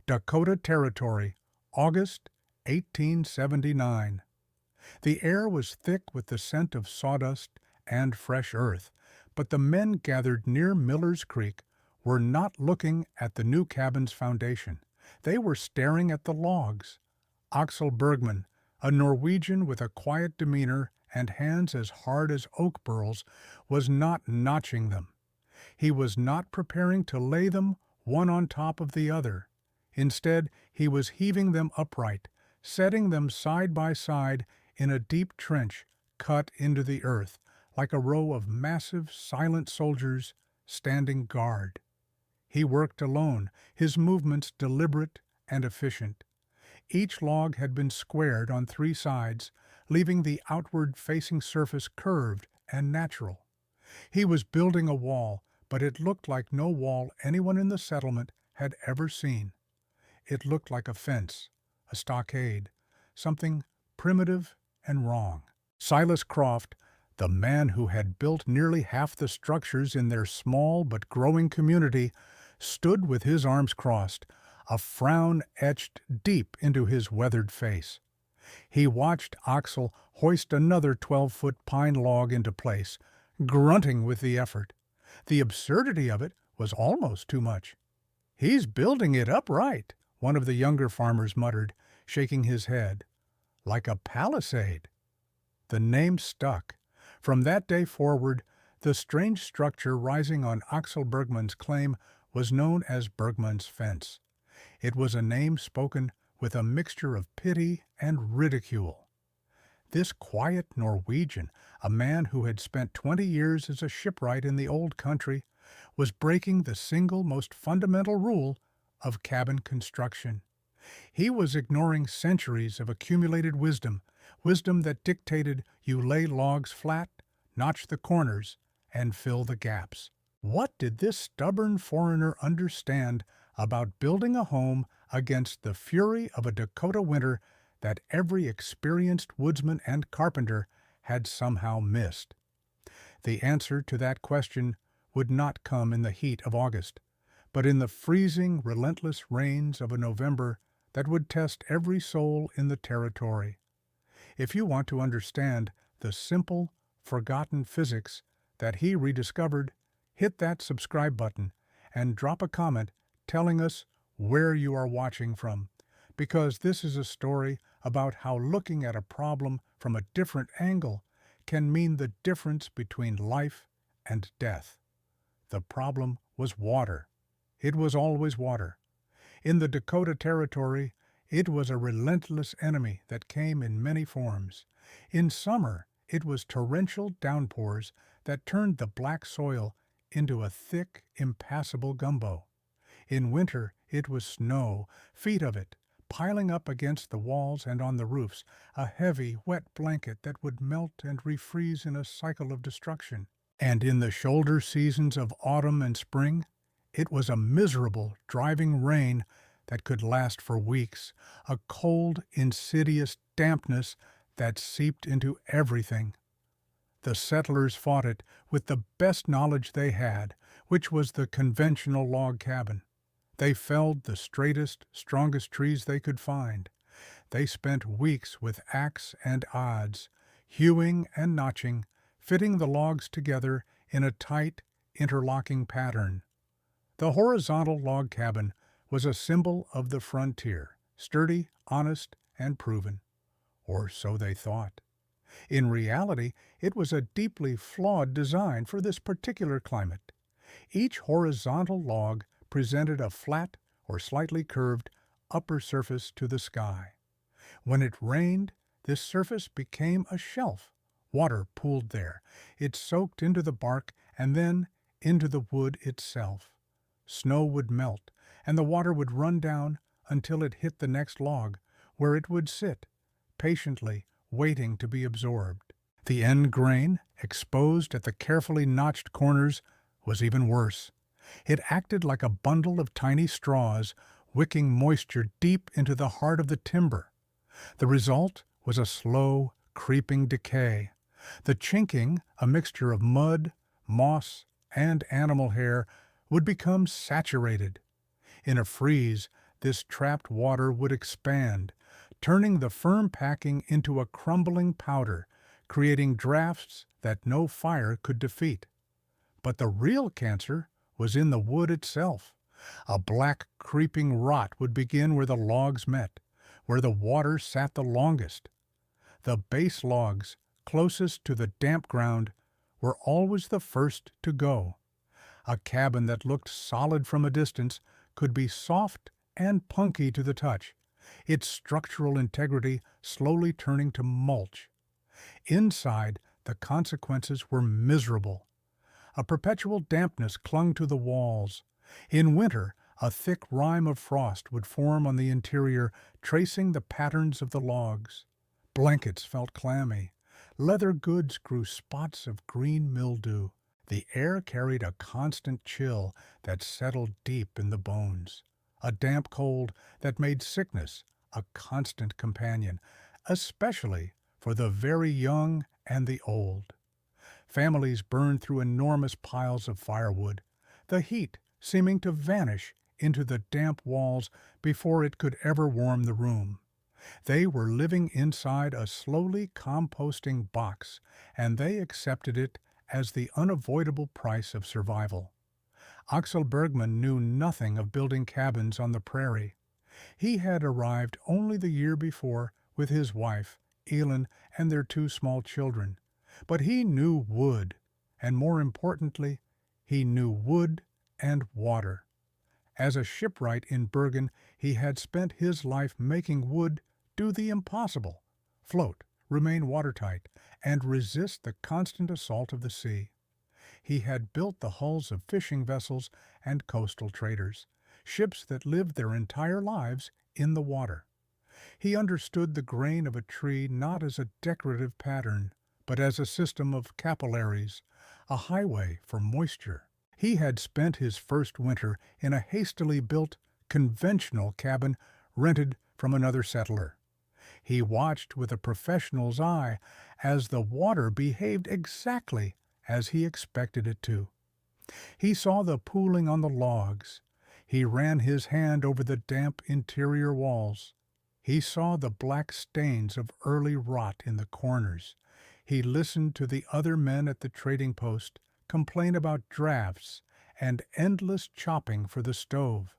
Dakota Territory, August 1879. The air was thick with the scent of sawdust and fresh earth, but the men gathered near Miller's Creek were not looking at the new cabin's foundation. They were staring at the logs. Axel Bergman, a Norwegian with a quiet demeanor and hands as hard as oak burls, was not notching them. He was not preparing to lay them one on top of the other. Instead, he was heaving them upright, setting them side by side in a deep trench cut into the earth, like a row of massive, silent soldiers standing guard. He worked alone, his movements deliberate and efficient. Each log had been squared on 3 sides, leaving the outward-facing surface curved and natural. He was building a wall, but it looked like no wall anyone in the settlement had ever seen. It looked like a fence, a stockade, something primitive and wrong. Silas Croft, the man who had built nearly half the structures in their small but growing community, stood with his arms crossed, a frown etched deep into his weathered face. He watched Axel hoist another 12-foot pine log into place, grunting with the effort. The absurdity of it was almost too much. "He's building it upright," one of the younger farmers muttered, shaking his head. "Like a palisade." The name stuck. From that day forward, the strange structure rising on Axel Bergman's claim was known as Bergman's Fence. It was a name spoken with a mixture of pity and ridicule. This quiet Norwegian, a man who had spent 20 years as a shipwright in the old country, was breaking the single most fundamental rule of cabin construction. He was ignoring centuries of accumulated wisdom that dictated you lay logs flat, notch the corners, and fill the gaps. What did this stubborn foreigner understand about building a home against the fury of a Dakota winter that every experienced woodsman and carpenter had somehow missed? The answer to that question would not come in the heat of August, but in the freezing, relentless rains of a November that would test every soul in the territory. If you want to understand the simple, forgotten physics that he rediscovered, hit that subscribe button and drop a comment telling us where you are watching from, because this is a story about how looking at a problem from a different angle can mean the difference between life and death. The problem was water. It was always water. In the Dakota Territory, it was a relentless enemy that came in many forms. In summer, it was torrential downpours that turned the black soil into a thick, impassable gumbo. In winter, it was snow, feet of it, piling up against the walls and on the roofs, a heavy, wet blanket that would melt and refreeze in a cycle of destruction. And in the shoulder seasons of autumn and spring, it was a miserable, driving rain that could last for weeks, a cold, insidious dampness that seeped into everything. The settlers fought it with the best knowledge they had, which was the conventional log cabin. They felled the straightest, strongest trees they could find. They spent weeks with axe and adze, hewing and notching, fitting the logs together in a tight, interlocking pattern. The horizontal log cabin was a symbol of the frontier, sturdy, honest, and proven. Or so they thought. In reality, it was a deeply flawed design for this particular climate. Each horizontal log presented a flat or slightly curved upper surface to the sky. When it rained, this surface became a shelf. Water pooled there. It soaked into the bark and then into the wood itself. Snow would melt, and the water would run down until it hit the next log, where it would sit, patiently waiting to be absorbed. The end grain, exposed at the carefully notched corners, was even worse. It acted like a bundle of tiny straws, wicking moisture deep into the heart of the timber. The result was a slow, creeping decay. The chinking, a mixture of mud, moss, and animal hair, would become saturated. In a freeze, this trapped water would expand, turning the firm packing into a crumbling powder, creating drafts that no fire could defeat. But the real cancer was in the wood itself. A black, creeping rot would begin where the logs met, where the water sat the longest. The base logs, closest to the damp ground, were always the first to go. A cabin that looked solid from a distance could be soft and punky to the touch, its structural integrity slowly turning to mulch. Inside, the consequences were miserable. A perpetual dampness clung to the walls. In winter, a thick rime of frost would form on the interior, tracing the patterns of the logs. Blankets felt clammy. Leather goods grew spots of green mildew. The air carried a constant chill that settled deep in the bones, a damp cold that made sickness a constant companion, especially for the very young and the old. Families burned through enormous piles of firewood, the heat seeming to vanish into the damp walls before it could ever warm the room. They were living inside a slowly composting box, and they accepted it as the unavoidable price of survival. Axel Bergman knew nothing of building cabins on the prairie. He had arrived only the year before with his wife, Elin, and their 2 small children. But he knew wood, and more importantly, he knew wood and water. As a shipwright in Bergen, he had spent his life making wood do the impossible, float, remain watertight, and resist the constant assault of the sea. He had built the hulls of fishing vessels and coastal traders, ships that lived their entire lives in the water. He understood the grain of a tree not as a decorative pattern, but as a system of capillaries, a highway for moisture. He had spent his first winter in a hastily built, conventional cabin rented from another settler. He watched with a professional's eye as the water behaved exactly as he expected it to. He saw the pooling on the logs. He ran his hand over the damp interior walls. He saw the black stains of early rot in the corners. He listened to the other men at the trading post complain about drafts and endless chopping for the stove.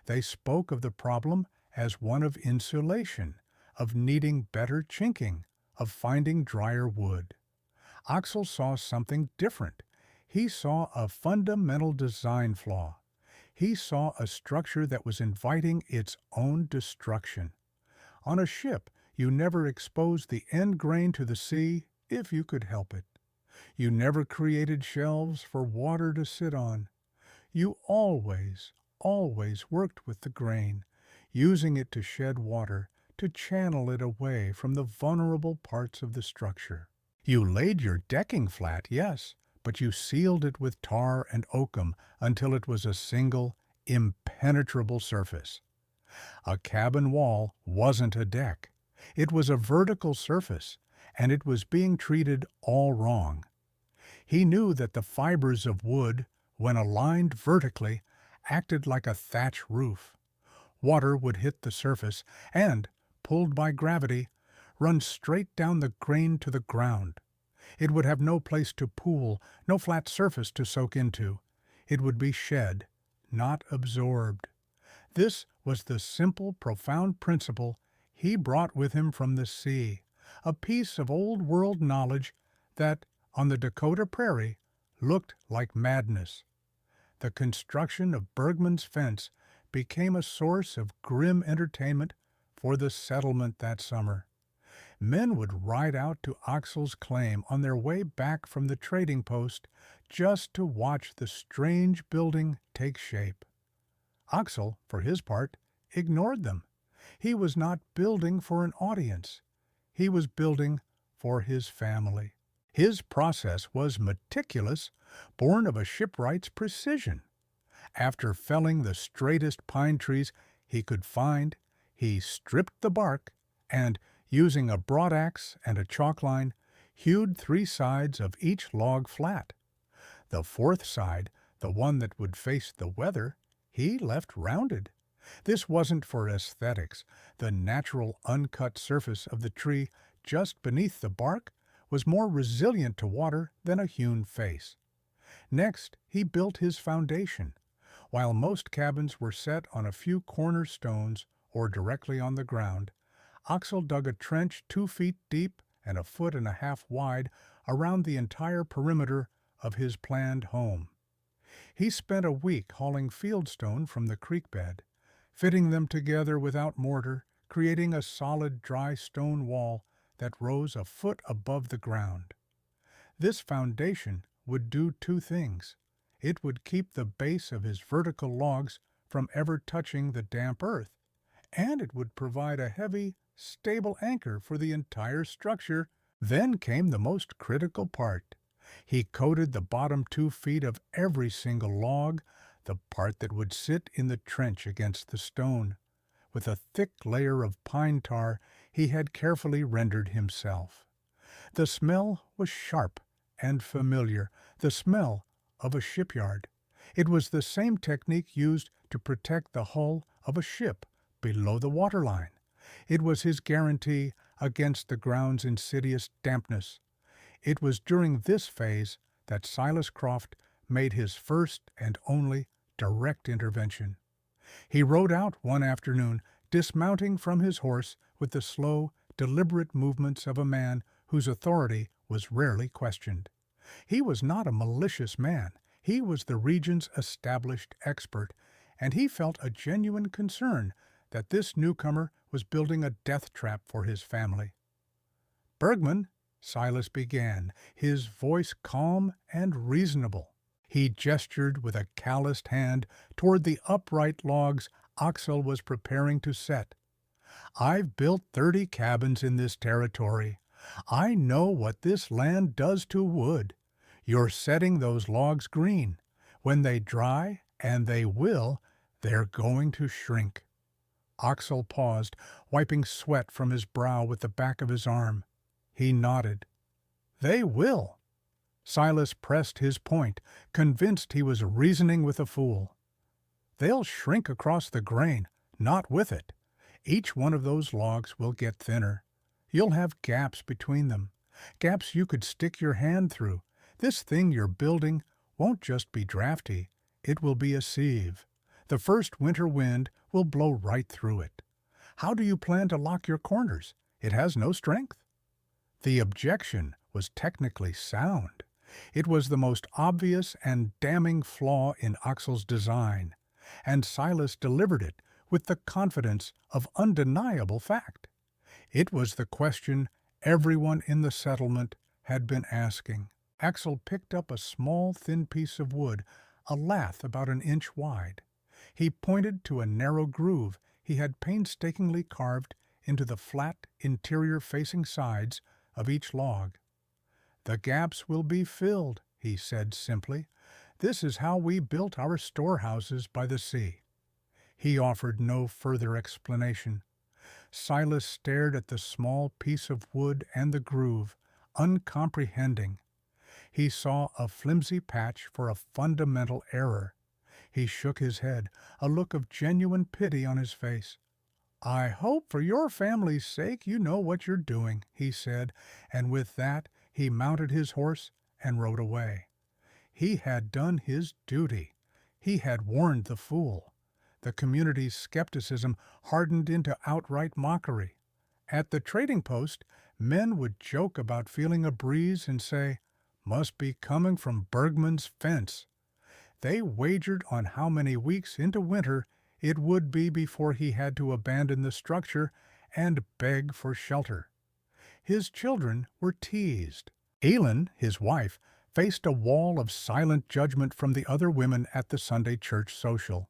They spoke of the problem as one of insulation, of needing better chinking, of finding drier wood. Axel saw something different. He saw a fundamental design flaw. He saw a structure that was inviting its own destruction. On a ship, you never exposed the end grain to the sea if you could help it. You never created shelves for water to sit on. You always worked with the grain, using it to shed water, to channel it away from the vulnerable parts of the structure. You laid your decking flat, yes, but you sealed it with tar and oakum until it was a single, impenetrable surface. A cabin wall wasn't a deck. It was a vertical surface, and it was being treated all wrong. He knew that the fibers of wood, when aligned vertically, acted like a thatch roof. Water would hit the surface and, pulled by gravity, run straight down the grain to the ground. It would have no place to pool, no flat surface to soak into. It would be shed, not absorbed. This was the simple, profound principle he brought with him from the sea, a piece of old-world knowledge that, on the Dakota prairie, looked like madness. The construction of Bergman's fence became a source of grim entertainment for the settlement that summer. Men would ride out to Axel's claim on their way back from the trading post just to watch the strange building take shape. Axel, for his part, ignored them. He was not building for an audience. He was building for his family. His process was meticulous, born of a shipwright's precision. After felling the straightest pine trees he could find, he stripped the bark and, using a broadaxe and a chalk line, hewed 3 sides of each log flat. The 4th side, the one that would face the weather, he left rounded. This wasn't for aesthetics. The natural uncut surface of the tree just beneath the bark was more resilient to water than a hewn face. Next, he built his foundation. While most cabins were set on a few corner stones or directly on the ground, Axel dug a trench 2 feet deep and a foot and a half wide around the entire perimeter of his planned home. He spent a week hauling fieldstone from the creek bed, fitting them together without mortar, creating a solid dry stone wall that rose a foot above the ground. This foundation would do two things. It would keep the base of his vertical logs from ever touching the damp earth, and it would provide a heavy, stable anchor for the entire structure. Then came the most critical part. He coated the bottom 2 feet of every single log, the part that would sit in the trench against the stone, with a thick layer of pine tar he had carefully rendered himself. The smell was sharp and familiar, the smell of a shipyard. It was the same technique used to protect the hull of a ship below the waterline. It was his guarantee against the ground's insidious dampness. It was during this phase that Silas Croft made his first and only direct intervention. He rode out one afternoon, dismounting from his horse with the slow, deliberate movements of a man whose authority was rarely questioned. He was not a malicious man. He was the region's established expert, and he felt a genuine concern that this newcomer was building a death trap for his family. "Bergman," Silas began, his voice calm and reasonable. He gestured with a calloused hand toward the upright logs Axel was preparing to set. "I've built 30 cabins in this territory. I know what this land does to wood. You're setting those logs green. When they dry, and they will, they're going to shrink." Axel paused, wiping sweat from his brow with the back of his arm. He nodded. "They will." Silas pressed his point, convinced he was reasoning with a fool. "They'll shrink across the grain, not with it. Each one of those logs will get thinner. You'll have gaps between them, gaps you could stick your hand through. This thing you're building won't just be drafty, it will be a sieve. The first winter wind will blow right through it. How do you plan to lock your corners? It has no strength." The objection was technically sound. It was the most obvious and damning flaw in Axel's design, and Silas delivered it with the confidence of undeniable fact. It was the question everyone in the settlement had been asking. Axel picked up a small, thin piece of wood, a lath about an inch wide. He pointed to a narrow groove he had painstakingly carved into the flat, interior-facing sides of each log. "The gaps will be filled," he said simply. "This is how we built our storehouses by the sea." He offered no further explanation. Silas stared at the small piece of wood and the groove, uncomprehending. He saw a flimsy patch for a fundamental error. He shook his head, a look of genuine pity on his face. "I hope for your family's sake you know what you're doing," he said, and with that he mounted his horse and rode away. He had done his duty. He had warned the fool. The community's skepticism hardened into outright mockery. At the trading post, men would joke about feeling a breeze and say, "Must be coming from Bergman's fence." They wagered on how many weeks into winter it would be before he had to abandon the structure and beg for shelter. His children were teased. Elin, his wife, faced a wall of silent judgment from the other women at the Sunday church social.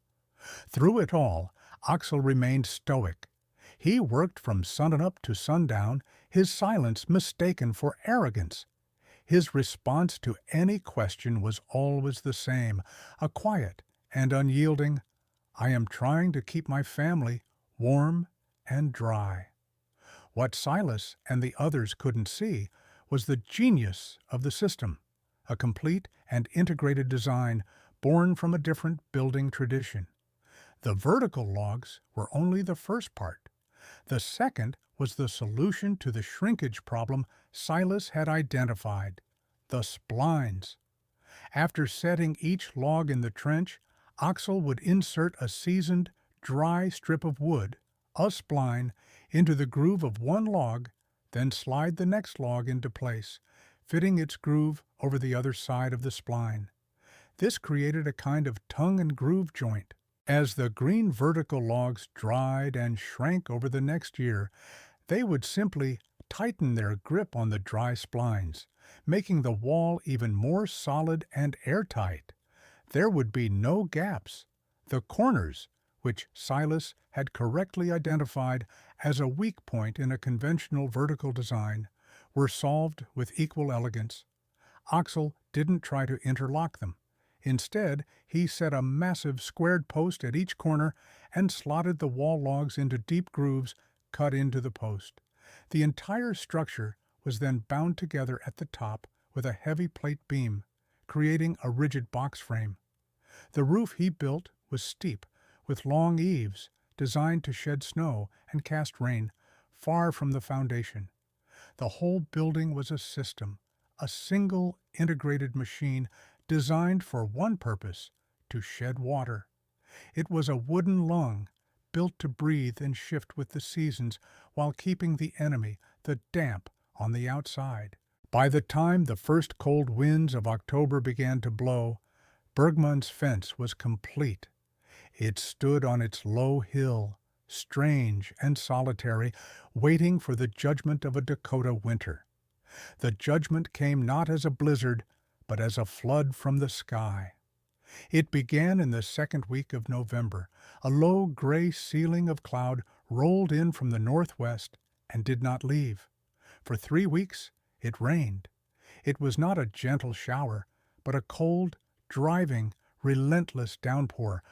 Through it all, Axel remained stoic. He worked from sunup to sundown, his silence mistaken for arrogance. His response to any question was always the same, a quiet and unyielding, "I am trying to keep my family warm and dry." What Silas and the others couldn't see was the genius of the system, a complete and integrated design born from a different building tradition. The vertical logs were only the first part. The second was the solution to the shrinkage problem Silas had identified, the splines. After setting each log in the trench, Axel would insert a seasoned, dry strip of wood, a spline, into the groove of one log, then slide the next log into place, fitting its groove over the other side of the spline. This created a kind of tongue and groove joint. As the green vertical logs dried and shrank over the next year, they would simply tighten their grip on the dry splines, making the wall even more solid and airtight. There would be no gaps. The corners, which Silas had correctly identified as a weak point in a conventional vertical design, were solved with equal elegance. Axel didn't try to interlock them. Instead, he set a massive squared post at each corner and slotted the wall logs into deep grooves cut into the post. The entire structure was then bound together at the top with a heavy plate beam, creating a rigid box frame. The roof he built was steep, with long eaves designed to shed snow and cast rain far from the foundation. The whole building was a system, a single integrated machine designed for one purpose, to shed water. It was a wooden lung, built to breathe and shift with the seasons while keeping the enemy, the damp, on the outside. By the time the first cold winds of October began to blow, Bergmann's fence was complete. It stood on its low hill, strange and solitary, waiting for the judgment of a Dakota winter. The judgment came not as a blizzard, but as a flood from the sky. It began in the second week of November. A low gray ceiling of cloud rolled in from the northwest and did not leave. For 3 weeks it rained. It was not a gentle shower, but a cold, driving, relentless downpour,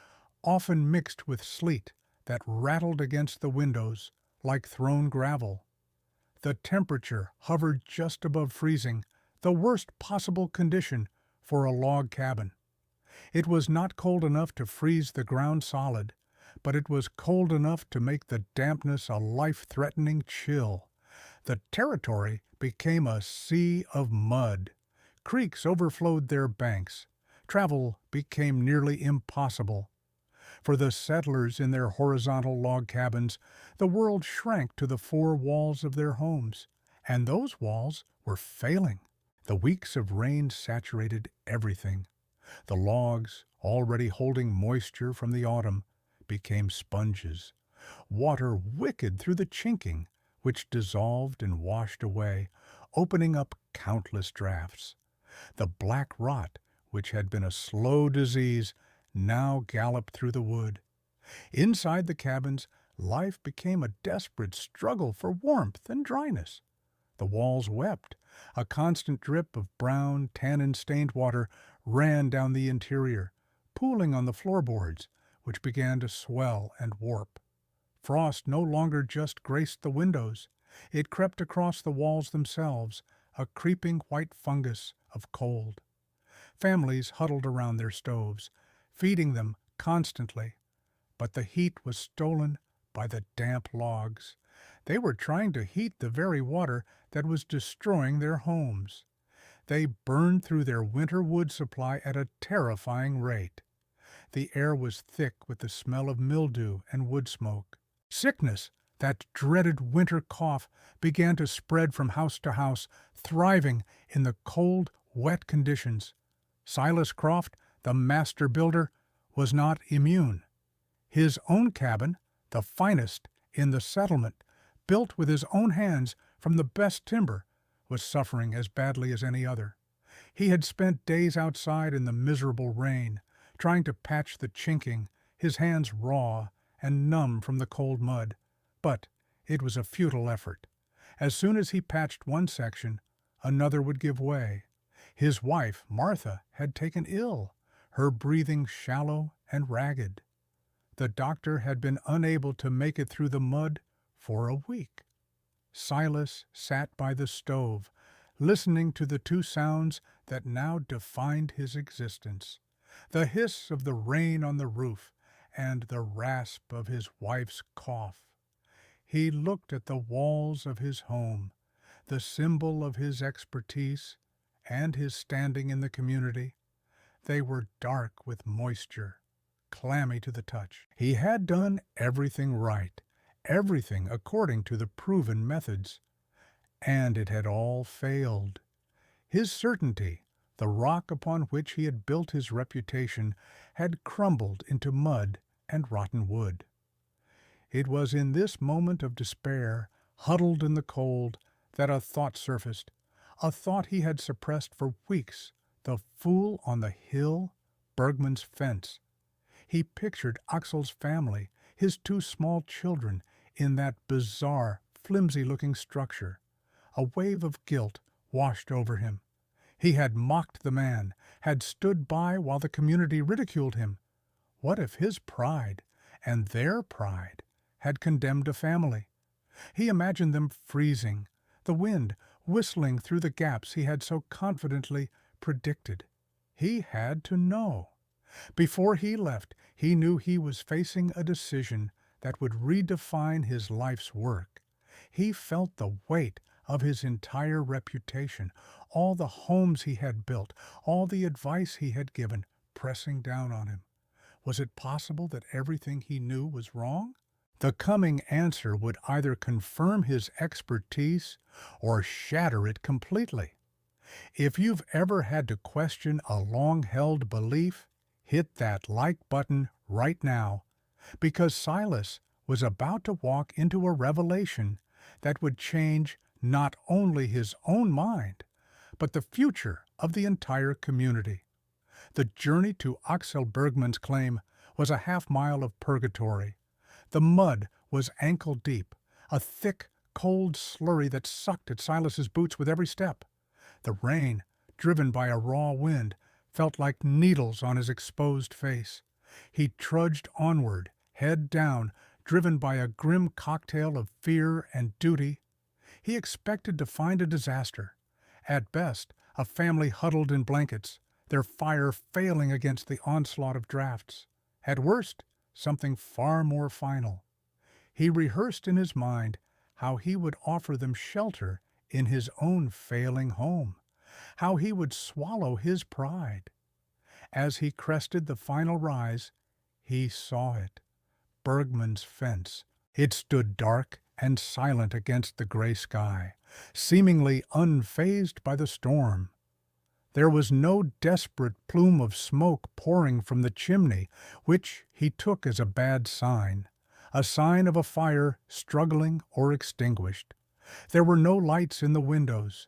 often mixed with sleet that rattled against the windows like thrown gravel. The temperature hovered just above freezing, the worst possible condition for a log cabin. It was not cold enough to freeze the ground solid, but it was cold enough to make the dampness a life-threatening chill. The territory became a sea of mud. Creeks overflowed their banks. Travel became nearly impossible. For the settlers in their horizontal log cabins, the world shrank to the 4 walls of their homes, and those walls were failing. The weeks of rain saturated everything. The logs, already holding moisture from the autumn, became sponges. Water wicked through the chinking, which dissolved and washed away, opening up countless drafts. The black rot, which had been a slow disease, now galloped through the wood. Inside the cabins, life became a desperate struggle for warmth and dryness. The walls wept. A constant drip of brown, tannin-stained water ran down the interior, pooling on the floorboards, which began to swell and warp. Frost no longer just graced the windows. It crept across the walls themselves, a creeping white fungus of cold. Families huddled around their stoves, feeding them constantly, but the heat was stolen by the damp logs. They were trying to heat the very water that was destroying their homes. They burned through their winter wood supply at a terrifying rate. The air was thick with the smell of mildew and wood smoke. Sickness, that dreaded winter cough, began to spread from house to house, thriving in the cold, wet conditions. Silas Croft, the master builder, was not immune. His own cabin, the finest in the settlement, built with his own hands from the best timber, was suffering as badly as any other. He had spent days outside in the miserable rain, trying to patch the chinking, his hands raw and numb from the cold mud. But it was a futile effort. As soon as he patched one section, another would give way. His wife, Martha, had taken ill, her breathing shallow and ragged. The doctor had been unable to make it through the mud for a week. Silas sat by the stove, listening to the 2 sounds that now defined his existence: the hiss of the rain on the roof and the rasp of his wife's cough. He looked at the walls of his home, the symbol of his expertise and his standing in the community. They were dark with moisture, clammy to the touch. He had done everything right, everything according to the proven methods, and it had all failed. His certainty, the rock upon which he had built his reputation, had crumbled into mud and rotten wood. It was in this moment of despair, huddled in the cold, that a thought surfaced, a thought he had suppressed for weeks: the fool on the hill, Bergman's fence. He pictured Axel's family, his two small children, in that bizarre, flimsy-looking structure. A wave of guilt washed over him. He had mocked the man, had stood by while the community ridiculed him. What if his pride, and their pride, had condemned a family? He imagined them freezing, the wind whistling through the gaps he had so confidently predicted. He had to know. Before he left, he knew he was facing a decision that would redefine his life's work. He felt the weight of his entire reputation, all the homes he had built, all the advice he had given, pressing down on him. Was it possible that everything he knew was wrong? The coming answer would either confirm his expertise or shatter it completely. If you've ever had to question a long-held belief, hit that like button right now, because Silas was about to walk into a revelation that would change not only his own mind, but the future of the entire community. The journey to Axel Bergman's claim was a half-mile of purgatory. The mud was ankle-deep, a thick, cold slurry that sucked at Silas's boots with every step. The rain, driven by a raw wind, felt like needles on his exposed face. He trudged onward, head down, driven by a grim cocktail of fear and duty. He expected to find a disaster. At best, a family huddled in blankets, their fire failing against the onslaught of drafts. At worst, something far more final. He rehearsed in his mind how he would offer them shelter in his own failing home, how he would swallow his pride. As he crested the final rise, he saw it. Bergman's fence. It stood dark and silent against the gray sky, seemingly unfazed by the storm. There was no desperate plume of smoke pouring from the chimney, which he took as a bad sign, a sign of a fire struggling or extinguished. There were no lights in the windows.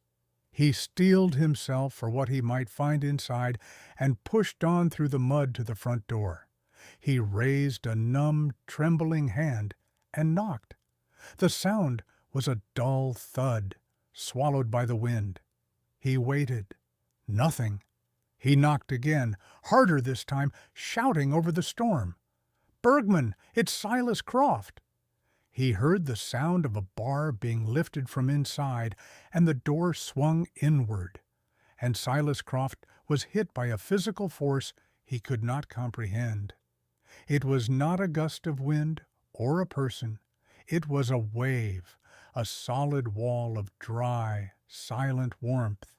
He steeled himself for what he might find inside and pushed on through the mud to the front door. He raised a numb, trembling hand and knocked. The sound was a dull thud, swallowed by the wind. He waited. Nothing. He knocked again, harder this time, shouting over the storm. "Bergman, it's Silas Croft!" He heard the sound of a bar being lifted from inside, and the door swung inward. And Silas Croft was hit by a physical force he could not comprehend. It was not a gust of wind or a person. It was a wave, a solid wall of dry, silent warmth.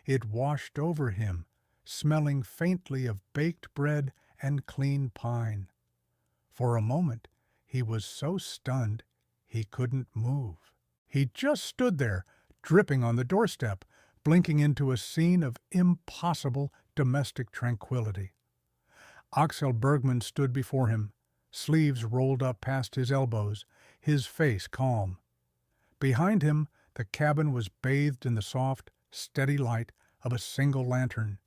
It washed over him, smelling faintly of baked bread and clean pine. For a moment, he was so stunned he couldn't move. He just stood there, dripping on the doorstep, blinking into a scene of impossible domestic tranquility. Axel Bergman stood before him, sleeves rolled up past his elbows, his face calm. Behind him, the cabin was bathed in the soft, steady light of a single lantern,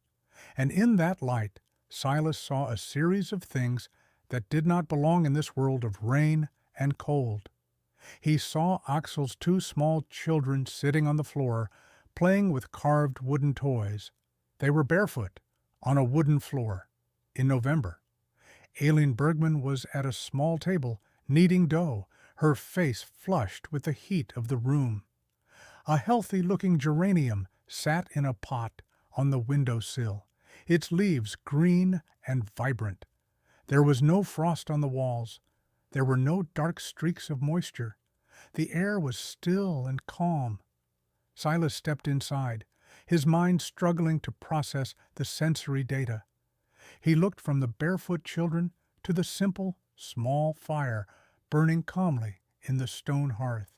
and in that light Silas saw a series of things that did not belong in this world of rain and cold. He saw Axel's two small children sitting on the floor, playing with carved wooden toys. They were barefoot, on a wooden floor, in November. Aileen Bergman was at a small table, kneading dough, her face flushed with the heat of the room. A healthy-looking geranium sat in a pot on the window sill, its leaves green and vibrant. There was no frost on the walls. There were no dark streaks of moisture. The air was still and calm. Silas stepped inside, his mind struggling to process the sensory data. He looked from the barefoot children to the simple, small fire burning calmly in the stone hearth.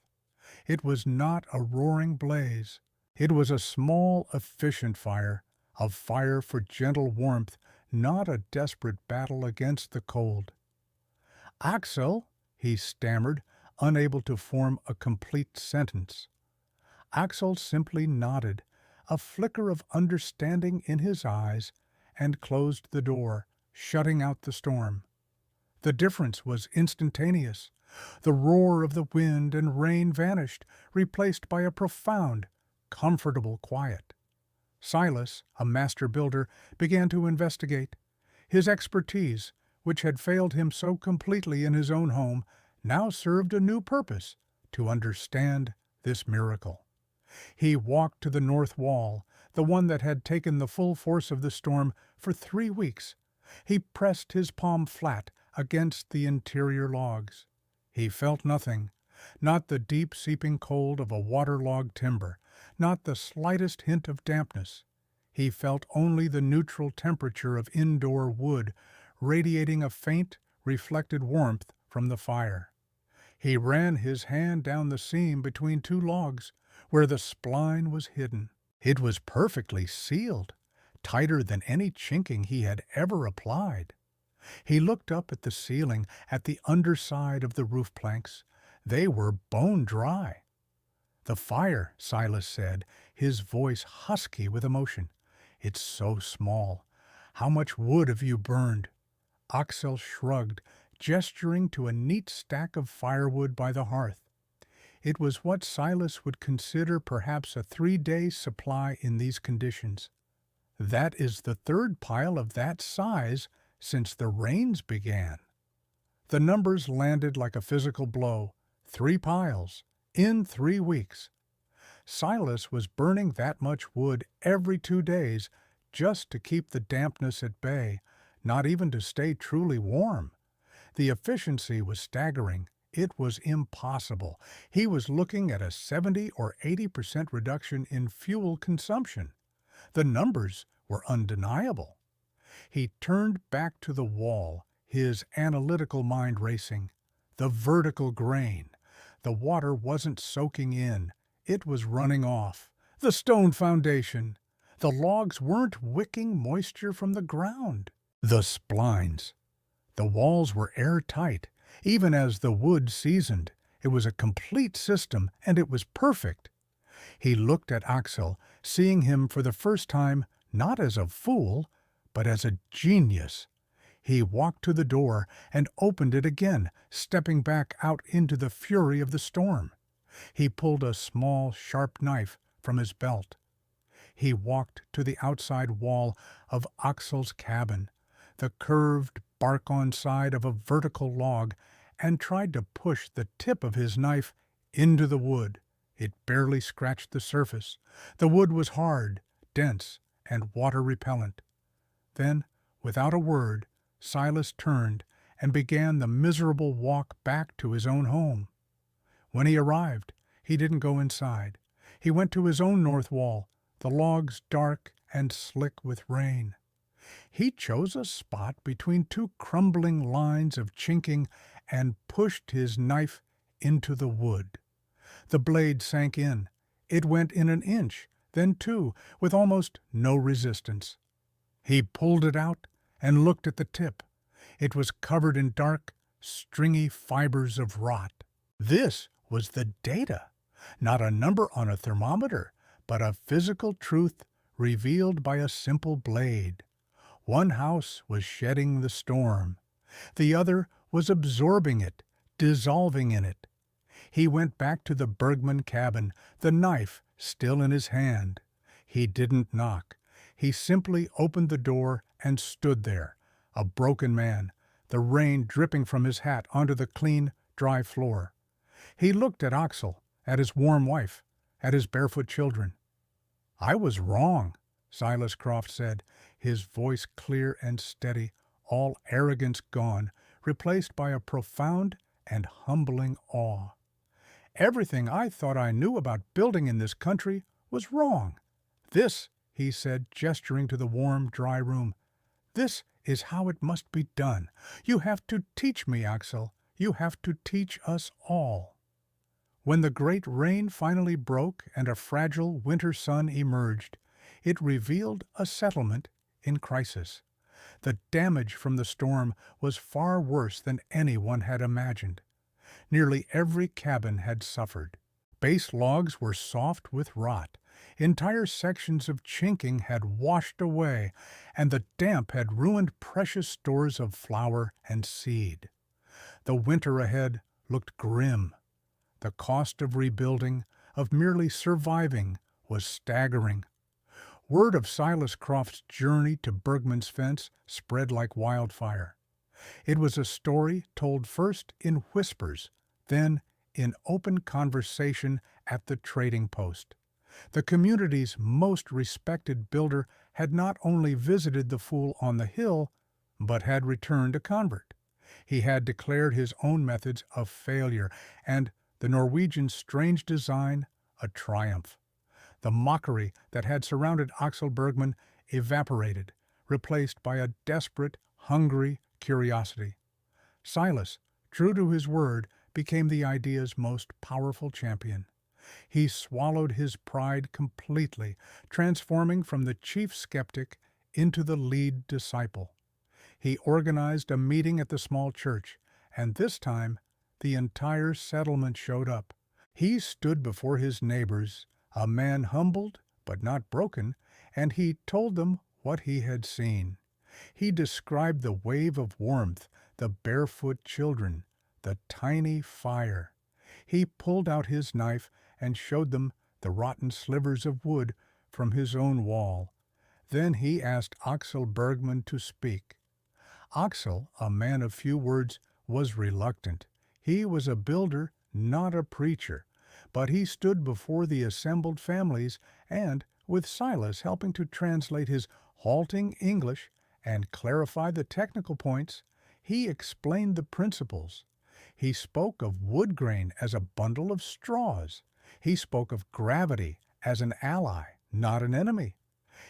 It was not a roaring blaze. It was a small, efficient fire, a fire for gentle warmth, not a desperate battle against the cold. "Axel," he stammered, unable to form a complete sentence. Axel simply nodded, a flicker of understanding in his eyes, and closed the door, shutting out the storm. The difference was instantaneous. The roar of the wind and rain vanished, replaced by a profound, comfortable quiet. Silas, a master builder, began to investigate. His expertise, which had failed him so completely in his own home, now served a new purpose: to understand this miracle. He walked to the north wall, the one that had taken the full force of the storm for 3 weeks. He pressed his palm flat against the interior logs. He felt nothing, not the deep seeping cold of a waterlogged timber, not the slightest hint of dampness. He felt only the neutral temperature of indoor wood, radiating a faint, reflected warmth from the fire. He ran his hand down the seam between 2 logs, where the spline was hidden. It was perfectly sealed, tighter than any chinking he had ever applied. He looked up at the ceiling, at the underside of the roof planks. They were bone dry. "The fire," Silas said, his voice husky with emotion. "It's so small. How much wood have you burned?" Axel shrugged, gesturing to a neat stack of firewood by the hearth. It was what Silas would consider perhaps a 3-day supply in these conditions. "That is the 3rd pile of that size since the rains began." The numbers landed like a physical blow. 3 piles, in 3 weeks. Silas was burning that much wood every 2 days just to keep the dampness at bay, not even to stay truly warm. The efficiency was staggering. It was impossible. He was looking at a 70 or 80% reduction in fuel consumption. The numbers were undeniable. He turned back to the wall, his analytical mind racing. The vertical grain. The water wasn't soaking in. It was running off. The stone foundation. The logs weren't wicking moisture from the ground. The splines. The walls were airtight, even as the wood seasoned. It was a complete system, and it was perfect. He looked at Axel, seeing him for the first time not as a fool, but as a genius. He walked to the door and opened it again, stepping back out into the fury of the storm. He pulled a small, sharp knife from his belt. He walked to the outside wall of Axel's cabin, the curved, bark-on side of a vertical log, and tried to push the tip of his knife into the wood. It barely scratched the surface. The wood was hard, dense, and water-repellent. Then, without a word, Silas turned and began the miserable walk back to his own home. When he arrived, he didn't go inside. He went to his own north wall, the logs dark and slick with rain. He chose a spot between 2 crumbling lines of chinking and pushed his knife into the wood. The blade sank in. It went in 1 inch, then 2, with almost no resistance. He pulled it out and looked at the tip. It was covered in dark, stringy fibers of rot. This was the data, not a number on a thermometer, but a physical truth revealed by a simple blade. One house was shedding the storm. The other was absorbing it, dissolving in it. He went back to the Bergman cabin, the knife still in his hand. He didn't knock. He simply opened the door and stood there, a broken man, the rain dripping from his hat onto the clean, dry floor. He looked at Axel, at his warm wife, at his barefoot children. "I was wrong," Silas Croft said, his voice clear and steady, all arrogance gone, replaced by a profound and humbling awe. Everything I thought I knew about building in this country was wrong. This, he said, gesturing to the warm, dry room, this is how it must be done. You have to teach me, Axel. You have to teach us all. When the great rain finally broke and a fragile winter sun emerged, it revealed a settlement in crisis. The damage from the storm was far worse than anyone had imagined. Nearly every cabin had suffered. Base logs were soft with rot. Entire sections of chinking had washed away, and the damp had ruined precious stores of flour and seed. The winter ahead looked grim. The cost of rebuilding, of merely surviving, was staggering. Word of Silas Croft's journey to Bergman's Fence spread like wildfire. It was a story told first in whispers, then in open conversation at the trading post. The community's most respected builder had not only visited the Fool on the hill, but had returned a convert. He had declared his own methods a failure, and the Norwegian's strange design a triumph. The mockery that had surrounded Axel Bergman evaporated, replaced by a desperate, hungry curiosity. Silas, true to his word, became the idea's most powerful champion. He swallowed his pride completely, transforming from the chief skeptic into the lead disciple. He organized a meeting at the small church, and this time the entire settlement showed up. He stood before his neighbors, a man humbled but not broken, and he told them what he had seen. He described the wave of warmth, the barefoot children, the tiny fire. He pulled out his knife and showed them the rotten slivers of wood from his own wall. Then he asked Axel Bergman to speak. Axel, a man of few words, was reluctant. He was a builder, not a preacher, but he stood before the assembled families and, with Silas helping to translate his halting English and clarify the technical points, he explained the principles. He spoke of wood grain as a bundle of straws. He spoke of gravity as an ally, not an enemy.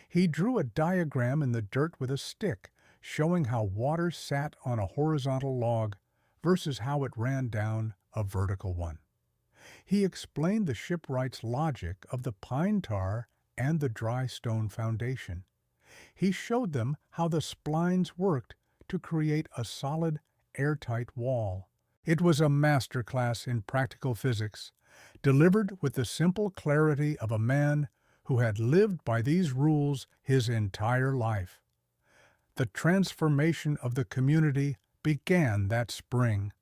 He drew a diagram in the dirt with a stick, showing how water sat on a horizontal log versus how it ran down a vertical one. He explained the shipwright's logic of the pine tar and the dry stone foundation. He showed them how the splines worked to create a solid, airtight wall. It was a master class in practical physics, delivered with the simple clarity of a man who had lived by these rules his entire life. The transformation of the community began that spring.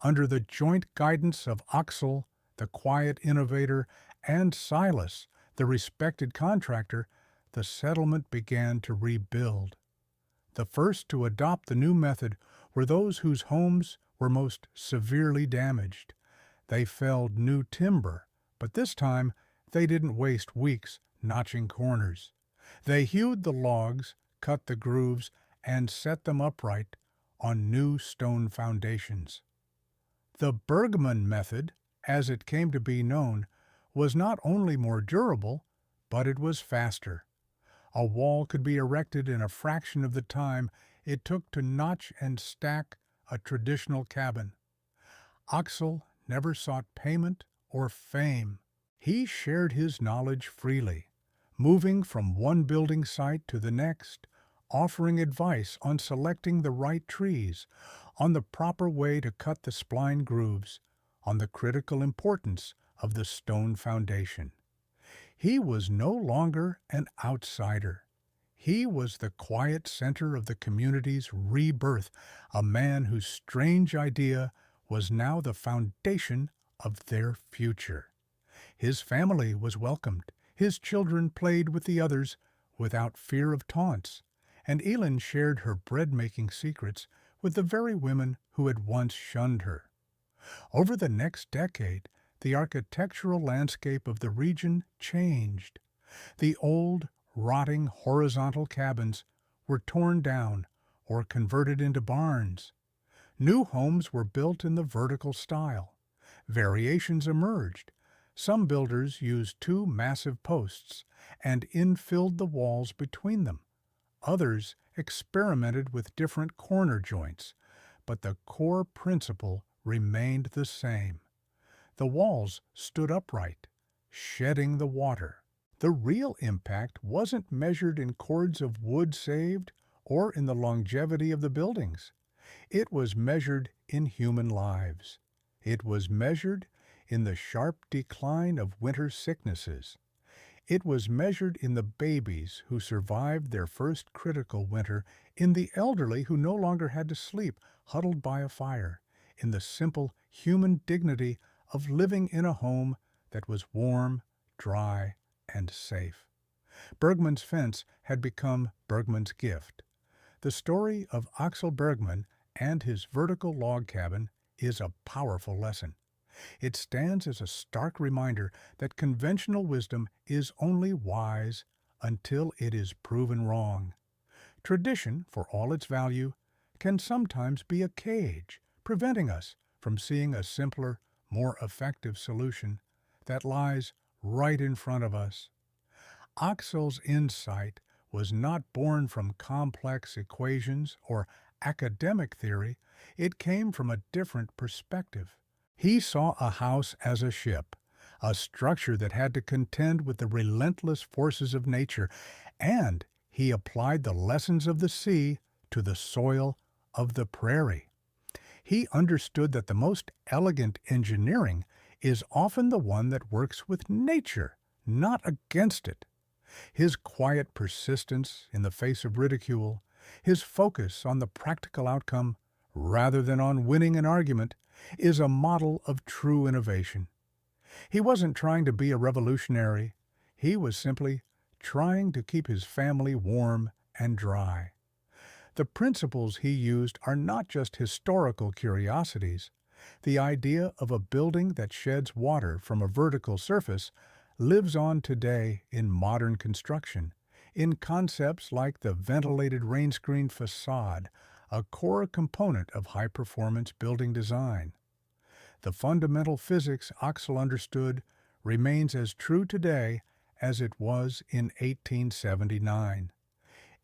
Under the joint guidance of Axel, the quiet innovator, and Silas, the respected contractor, the settlement began to rebuild. The first to adopt the new method were those whose homes were most severely damaged. They felled new timber, but this time they didn't waste weeks notching corners. They hewed the logs, cut the grooves, and set them upright on new stone foundations. The Bergman method, as it came to be known, was not only more durable, but it was faster. A wall could be erected in a fraction of the time it took to notch and stack a traditional cabin. Axel never sought payment or fame. He shared his knowledge freely, moving from one building site to the next, offering advice on selecting the right trees, on the proper way to cut the spline grooves, on the critical importance of the stone foundation. He was no longer an outsider. He was the quiet center of the community's rebirth, a man whose strange idea was now the foundation of their future. His family was welcomed. His children played with the others without fear of taunts, and Elin shared her bread-making secrets with the very women who had once shunned her. Over the next decade, the architectural landscape of the region changed. The old, rotting horizontal cabins were torn down or converted into barns. New homes were built in the vertical style. Variations emerged. Some builders used two massive posts and infilled the walls between them. Others experimented with different corner joints, but the core principle remained the same. The walls stood upright, shedding the water. The real impact wasn't measured in cords of wood saved or in the longevity of the buildings. It was measured in human lives. It was measured in the sharp decline of winter sicknesses. It was measured in the babies who survived their first critical winter, in the elderly who no longer had to sleep huddled by a fire, in the simple human dignity of living in a home that was warm, dry, and safe. Bergman's fence had become Bergman's gift. The story of Axel Bergman and his vertical log cabin is a powerful lesson. It stands as a stark reminder that conventional wisdom is only wise until it is proven wrong. Tradition, for all its value, can sometimes be a cage, preventing us from seeing a simpler, more effective solution that lies right in front of us. Axel's insight was not born from complex equations or academic theory. It came from a different perspective. He saw a house as a ship, a structure that had to contend with the relentless forces of nature, and he applied the lessons of the sea to the soil of the prairie. He understood that the most elegant engineering is often the one that works with nature, not against it. His quiet persistence in the face of ridicule, his focus on the practical outcome rather than on winning an argument, is a model of true innovation. He wasn't trying to be a revolutionary. He was simply trying to keep his family warm and dry. The principles he used are not just historical curiosities. The idea of a building that sheds water from a vertical surface lives on today in modern construction, in concepts like the ventilated rain-screen facade, a core component of high-performance building design. The fundamental physics Axel understood remains as true today as it was in 1879.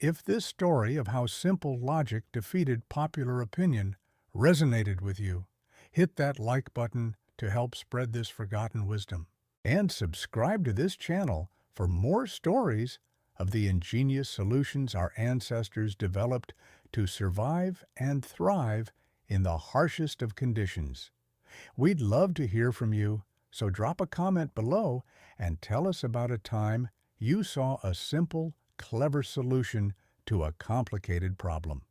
If this story of how simple logic defeated popular opinion resonated with you, hit that like button to help spread this forgotten wisdom. And subscribe to this channel for more stories of the ingenious solutions our ancestors developed to survive and thrive in the harshest of conditions. We'd love to hear from you, so drop a comment below and tell us about a time you saw a simple, clever solution to a complicated problem.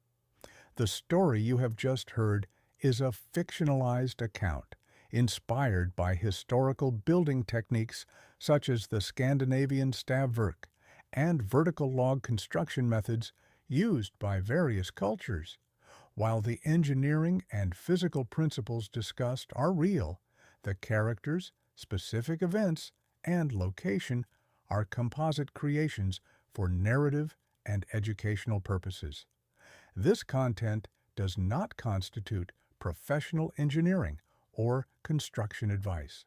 The story you have just heard is a fictionalized account inspired by historical building techniques such as the Scandinavian stavverk and vertical log construction methods used by various cultures. While the engineering and physical principles discussed are real, the characters, specific events, and location are composite creations for narrative and educational purposes. This content does not constitute professional engineering or construction advice.